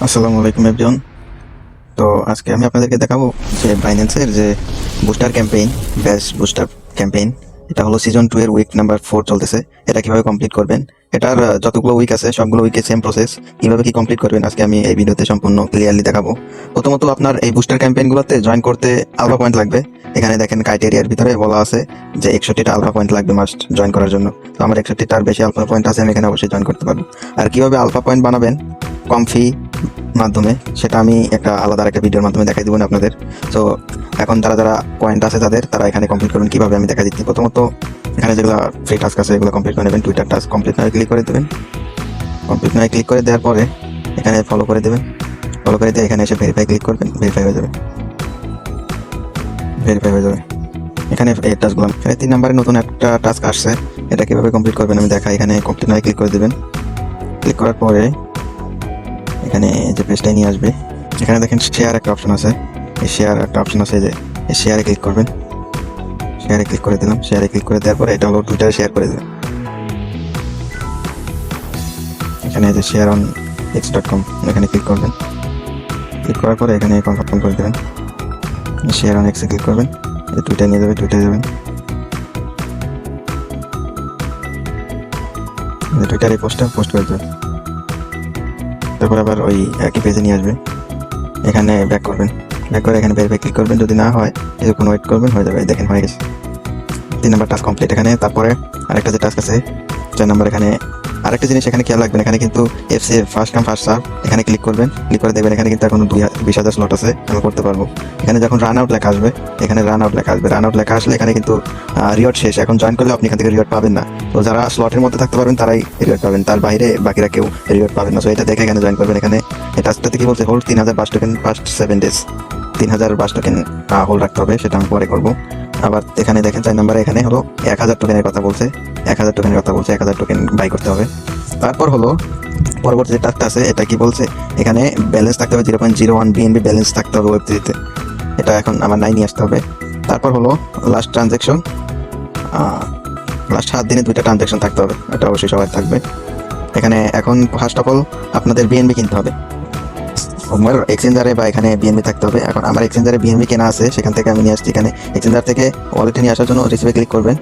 আসসালামু আলাইকুম এভরিওয়ান। তো আজকে আমি আপনাদেরকে দেখাবো যে বাইন্যান্সের যে বুস্টার ক্যাম্পেইন, ব্যাশ বুস্টার ক্যাম্পেইন, এটা হলো সিজন 2 এর উইক নাম্বার 4 চলতেছে। এটা কিভাবে কমপ্লিট করবেন, এটার যতগুলো উইক আছে সবগুলো উইকে সেম প্রসেস, কিভাবে কি কমপ্লিট করবেন আজকে আমি এই ভিডিওতে সম্পূর্ণ ক্লিয়ারলি দেখাবো। প্রথমত আপনার এই বুস্টার ক্যাম্পেইনগুলোতে জয়েন করতে আলফা পয়েন্ট লাগবে। এখানে দেখেন ক্রাইটেরিয়ার ভিতরে বলা আছে যে 61টা আলফা পয়েন্ট লাগবে মাস্ট জয়েন করার জন্য। তো আমার 61টার বেশি আলফা পয়েন্ট আছে, আমি এখানে অবশ্যই জয়েন করতে পারবো। আর কিভাবে আলফা পয়েন্ট বানাবেন কম ফি মাধ্যমে, সেটা আমি একটা আলাদা একটা ভিডিওর মাধ্যমে দেখাই দেবো আপনাদের। তো এখন যারা যারা পয়েন্ট আছে তারা এখানে কমপ্লিট করবেন কিভাবে আমি দেখা দিচ্ছি। প্রথমত এখানে যেগুলো ফ্রি টাস্ক আছে এগুলো কমপ্লিট করে নেবেন। টুইটার টাস্ক কমপ্লিট নয় ক্লিক করে দেবেন। কমপ্লিট নয় ক্লিক করে দেওয়ার পরে এখানে ফলো করে দেবেন। ফলো করে দিয়ে এখানে এসে ভেরিফাই ক্লিক করবেন। ভেরিফাই হয়ে যাবে। এখানে এই টাস্কগুলো, এখানে 3 নম্বরে নতুন একটা টাস্ক আসছে, এটা কিভাবে কমপ্লিট করবেন আমি দেখাই। এখানে কমপ্লিট নয় ক্লিক করে দেবেন। ক্লিক করার পরে এখানে যে পেজটাই নিয়ে আসবে, এখানে দেখেন শেয়ার একটা অপশন আছে। এই শেয়ার একটা অপশন আছে, যে এই শেয়ারে ক্লিক করবেন। শেয়ারে ক্লিক করে দিলাম। শেয়ারে ক্লিক করে দেওয়ার পরে এটা হলো টুইটারে শেয়ার করে দেবেন। এখানে যে শেয়ার অন x.com এখানে ক্লিক করবেন। ক্লিক করার পরে এখানে কনফার্ম করে দেবেন। শেয়ার অন এক্সে ক্লিক করবেন। টুইটার নিয়ে যাবে, টুইটারে যাবেন। টুইটারে পোস্ট করে দেবেন। তারপর আবার ওই একই পেজে নিয়ে আসবে। এখানে ব্যাক করবেন। ব্যাক করে এখানে ভেরিফাই ক্লিক করবেন। যদি না হয় কিছুক্ষণ ওয়েট করবেন, হয়ে যাবে। দেখেন হয়ে গেছে। 3 নম্বর টাস্ক কমপ্লিট। এখানে তারপরে আরেকটা যে টাস্ক আছে 4 নম্বর, এখানে আরেকটা জিনিস এখানে খেয়াল রাখবেন। এখানে কিন্তু FC first come first serve, এখানে ক্লিক করবেন। ক্লিক করে দেখবেন এখানে কিন্তু এখন 20,000 স্লট আছে, আমি করতে পারবো। এখানে যখন রান আউট লেখা আসবে, এখানে রান আউট লেখা আসবে। রান আউট লেখা আসলে এখানে কিন্তু রিওয়ার্ড শেষ। এখন জয়েন করলে আপনি এখান থেকে রিওয়ার্ড পাবেন না। তো যারা স্লটের মধ্যে থাকতে পারবেন তারাই রিওয়ার্ড পাবেন, তার বাইরে বাকিরা কেউ রিওয়ার্ড পাবেন না। সো এটা দেখে এখানে জয়েন করবেন। এখানে এই টাস্কটাতে কি বলছে, হোল্ড 3000 বাস টোকেন ফার্স্ট 7 ডেজ। 3000 বাস টোকেন হোল্ড রাখতে হবে, সেটা আমি পরে করবো। আবার এখানে দেখেন 4 নম্বরে এখানে হলো 1000 টোকেনের কথা বলছে। 1000 টোকেনের কথা বলছে, 1000 টোকেন বাই করতে হবে। তারপর হলো পরবর্তী যে টাস্কটা আছে, এটা কি বলছে, এখানে ব্যালেন্স থাকতে হবে 0.01 BNB ব্যালেন্স থাকতে হবে ওয়েব3তে। এটা এখন আমার 9 নিয়ে আসতে হবে। তারপর হলো লাস্ট ট্রানজ্যাকশন, লাস্ট 7 দিনে 2টা ট্রানজ্যাকশন থাকতে হবে, এটা অবশ্যই সবার থাকবে। এখানে এখন ফার্স্ট অফ অল আপনাদের বিএনবি কিনতে হবে। আমার এক্সচেঞ্জারে বা এখানে বিএনবি থাকতে হবে। এখন আমার এক্সচেঞ্জারে বিএনবি কেনা আছে, সেখান থেকে আমি নিয়ে আসছি। এখানে এক্সচেঞ্জার থেকে ওয়ালেটে নিয়ে আসার জন্য রিসিভে ক্লিক করবেন।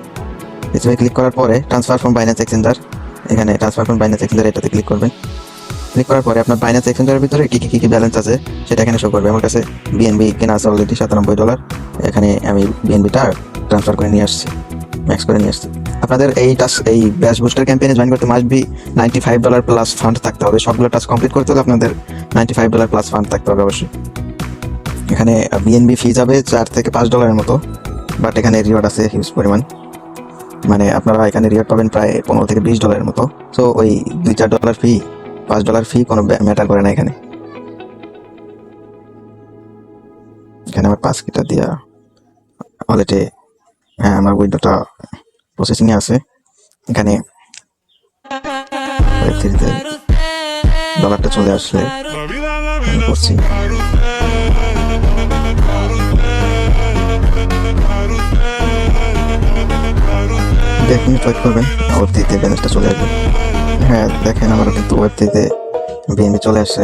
রিসিভে ক্লিক করার পরে ট্রান্সফার ফ্রম বাইন্যান্স এক্সচেঞ্জার, এখানে ট্রান্সফার ফ্রম বাইন্যান্স এক্সচেঞ্জার এটাতে ক্লিক করবেন। ক্লিক করার পরে আপনার বাইন্যান্স এক্সচেঞ্জারের ভিতরে কি ব্যালেন্স আছে সেটা এখানে শো করবে। আমার কাছে বিএনবি কেনা আছে অলরেডি $97। এখানে আমি বিএনবিটা ট্রান্সফার করে নিয়ে আসছি, ম্যাক্স করে নিয়ে আসছি। আপনাদের এই ব্যাশ বুস্টার ক্যাম্পেইনে জয়েন করতে মাস্ট বি $95 প্লাস ফান্ড থাকতে হবে। সবগুলো টাস্ক কমপ্লিট করতে হলে আপনাদের $95 প্লাস ফান্ড থাকতে হবে অবশ্যই। এখানে বিএনবি ফি যাবে $4 থেকে $5 মতো, বাট এখানে রিওয়ার্ড আছে হিউজ পরিমাণ। মানে আপনারা এখানে রিওয়ার্ড পাবেন প্রায় $15 থেকে $20 মতো। সো ওই $2-4 ফি, $5 ফি কোনো ম্যাটার করে না এখানে। এখানে আমার 5 কিটা দিয়া ওয়ালেটে, হ্যাঁ আমার উইথড্রটা প্রসেসিংয়ে আছে। এখানে ওয়েব3তে ডলারটা চলে আসলে আমি করছি। এক মিনিট ওয়েট করবেন, ওয়েব3তে ব্যালেন্সটা চলে আসবে। হ্যাঁ দেখেন আমারও কিন্তু ওয়েব3তে বিএনবি চলে আসছে।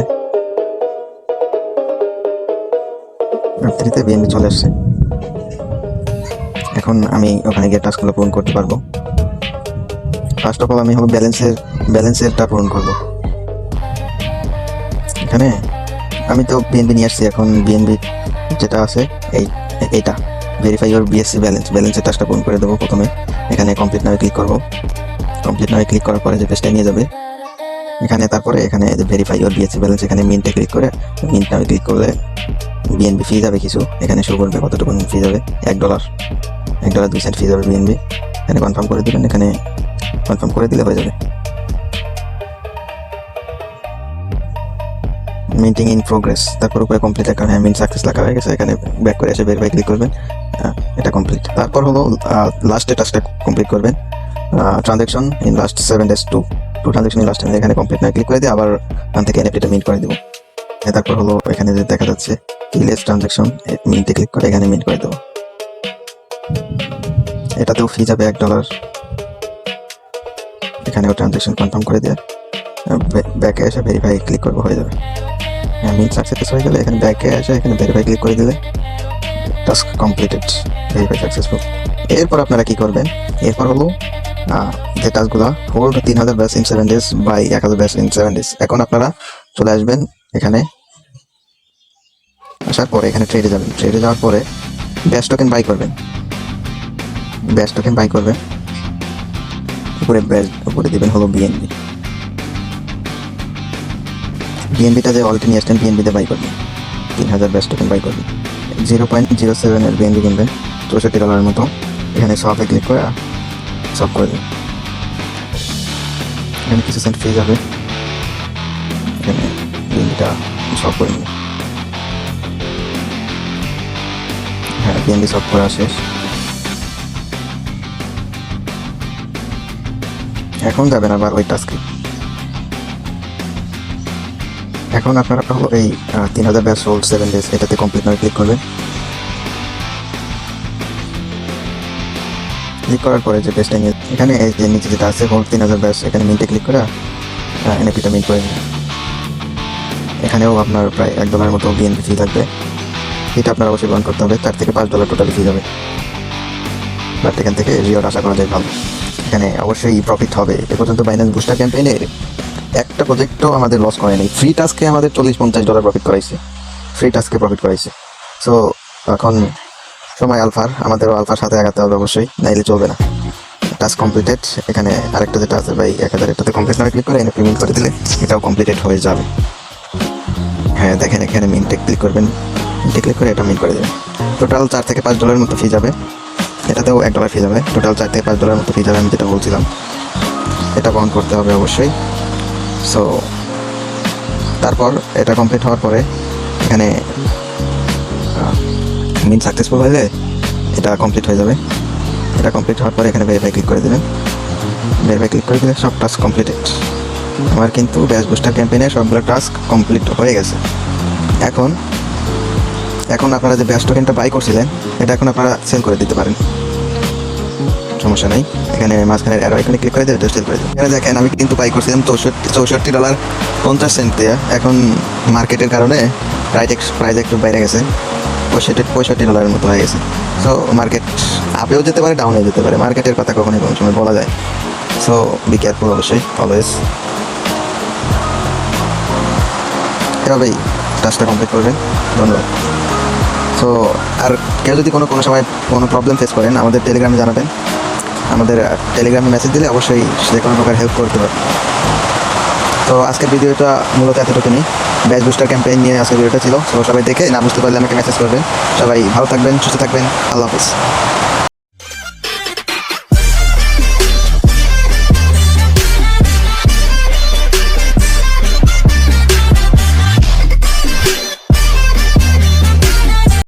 ওয়েব3তে বিএনবি চলে আসছে। এখন আমি ওখানে গিয়ে টাস্কগুলো পূরণ করতে পারবো। ফার্স্ট অফ অল আমি হলো ব্যালেন্সেরটা পূরণ করবো। এখানে আমি তো বিএনবি নিয়ে আসছি। এখন বিএনবি যেটা আছে এইটা ভেরিফাই ইউর বিএসসি ব্যালেন্সের টাস্কটা পূরণ করে দেবো প্রথমে। এখানে কমপ্লিট নামে ক্লিক করবো। কমপ্লিট নামে ক্লিক করার পরে যে পেজটা নিয়ে যাবে, এখানে তারপরে এখানে যে ভেরিফাই ইউর বিএসসি ব্যালেন্স, এখানে মিন্টে ক্লিক করে মিন্ট নামে ক্লিক করলে বিএনবি ফি যাবে কিছু। এখানে শো করবে কতটুকু ফি যাবে, $1.02 ফি যাবে বিএনবি। এখানে কনফার্ম করে দেবেন। এখানে কনফার্ম করে দিলে হয়ে যাবে। মিটিং ইন প্রোগ্রেস, তারপর উপরে কমপ্লিট লেখা, হ্যাঁ মিন্ট সাকসেস লেখা হয়ে গেছে। এখানে ব্যাক করে এসে ভেরিফাই ক্লিক করবেন, এটা কমপ্লিট। তারপর হলো লাস্টে টাস্কটা কমপ্লিট করবেন। Transaction in last 7 days to transaction in last, এখানে কমপ্লিট না ক্লিক করে দিয়ে আবার ওখান থেকে এনএফটিটা মিন্ট করে দেবো। তারপর হলো এখানে যে দেখা যাচ্ছে কিলেস ট্রানজ্যাকশন, মিন্টে ক্লিক করে এখানে মিন্ট করে দেবো। এটাতেও ফি যাবে $1। এখানেও ট্রানজ্যাকশন কনফার্ম করে দিয়ে ব্যাকে এসে ভেরিফাই ক্লিক করবো, হয়ে যাবে। মিন সাকসেস হয়ে গেলে এখানে ব্যাকে এসে এখানে ভেরিফাই ক্লিক করে দিলে টাস্ক কমপ্লিটেড, ভেরিফাই সাকসেসফুল। এরপর আপনারা কি করবেন, এরপর হলো যে টাস্কগুলো hold 3000 batch in 7 days by 1000 batch in 7 days. এখন আপনারা চলে আসবেন এখানে, আসার পরে এখানে ট্রেডে যাবেন। ট্রেডে যাওয়ার পরে ব্যাচ টোকেন বাই করবেন, ব্যাচ টোকেন বাই করবেন। উপরে দিবেন হলো বিএনবি। বিএনবিটা যে অলরেডি নিয়ে আসছেন বিএনবিতে বাই করবেন, 3000 ব্যাচ টোকেন বাই করবেন। 0.07 এর বিএনবি কিনবেন, $64 মতো। এখানে শপে ক্লিক করে শপ করে দেবেন। এখানে কিছু সেন্ট ফ্রি যাবে, এখানে বিএনবিটা শপ করে নেবেন। হ্যাঁ, বিএনবি শপ করা শেষ। এখন যাবেন আবার ওই টাস্কে। এখন আপনারা হলো এই 3000 ব্যাচ হোল্ড 7 ডেজ এটাতে কমপ্লিট নয় ক্লিক করবেন। ক্লিক করার পরে যে পেজটা নিয়ে এখানে এই যে নিচে যেটা আছে হোল্ড 3000 ব্যাচ, এখানে মিন্টে ক্লিক করে এনএপিটা মিন্ট করে নেবেন। এখানেও আপনার প্রায় $1 মতো বিএনপি ফি থাকবে, এটা আপনার অবশ্যই বন্ধ করতে হবে। $4 থেকে $5 টোটাল ফি যাবে, বাট এখান থেকে রিওয়ার্ড আশা করা যায় ভালো। এখানে অবশ্যই প্রফিট হবে। এ পর্যন্ত বাইন্যান্স বুস্টার ক্যাম্পেইনে একটা প্রজেক্টও আমাদের লস করে নেই। ফ্রি টাস্কে আমাদের $40-50 প্রফিট করাইছে, ফ্রি টাস্কে প্রফিট করাইছে। সো এখন সময় আলফার, আমাদেরও আলফার সাথে আগাতে হবে অবশ্যই, নাইলে চলবে না। Task completed. এখানে আরেকটা যেটা আছে ভাই 1000, এটাতে কমপ্লিট না ক্লিক করে এনে পেমেন্ট করে দিলে এটাও কমপ্লিটেড হয়ে যাবে। হ্যাঁ দেখেন, এখানে মিন্টে ক্লিক করবেন, মিন্টে ক্লিক করে এটা মিন্ট করে দেবেন। টোটাল $4 থেকে $5 মতো ফি যাবে, এটাতেও $1 ফি যাবে। টোটাল $4 থেকে $5 মতো ফি যাবে, আমি যেটা বলছিলাম এটা বন্ধ করতে হবে অবশ্যই। সো তারপর এটা কমপ্লিট হওয়ার পরে এখানে মিন সাকসেসফুল হলে এটা কমপ্লিট হয়ে যাবে। এটা কমপ্লিট হওয়ার পরে এখানে ভেরিফাই ক্লিক করে দেবেন। ভেরিফাই ক্লিক করে দিলে সব টাস্ক কমপ্লিটেড। আমার কিন্তু ব্যাচ বুস্টার ক্যাম্পেইনের সবগুলো টাস্ক কমপ্লিট হয়ে গেছে। এখন আপনারা যে ব্যাচ টোকেনটা বাই করছিলেন এটা এখন আপনারা সেল করে দিতে পারেন, সমস্যা নাই। এখানে মাঝখানে অ্যারো আইকনে ক্লিক করে দিয়ে এটা সেল করে দিন। এখানে দেখেন আমি কিন্তু বাই করছিলাম $64.50 দিয়ে। এখন মার্কেটের কারণে প্রাইস একটু বাইরে গেছে, $65 মতো হয়ে গেছে। সো মার্কেট আপেও যেতে পারে, ডাউনেও যেতে পারে, মার্কেটের কথা কখনোই কোনো সময় বলা যায়। সো বি কেয়ারফুল অবশ্যই, অলওয়েজ। এভাবেই টাস্কটা কমপ্লিট করবেন। ধন্যবাদ। সো আর কেউ যদি কোনো সময় কোনো প্রবলেম ফেস করেন আমাদের টেলিগ্রামে জানাবেন, আমাদের টেলিগ্রামে মেসেজ দিলে অবশ্যই যে কোনো প্রকার হেল্প করতে পারবে। তো আজকের ভিডিওটা মূলত এতটুকুনি, ব্যাচ বুস্টার ক্যাম্পেইন নিয়ে আজকের ভিডিওটা ছিল। তো সবাই দেখে না বুঝতে পারলে আমাকে মেসেজ করবেন। সবাই ভালো থাকবেন, সুস্থ থাকবেন, আল্লাহ হাফিজ।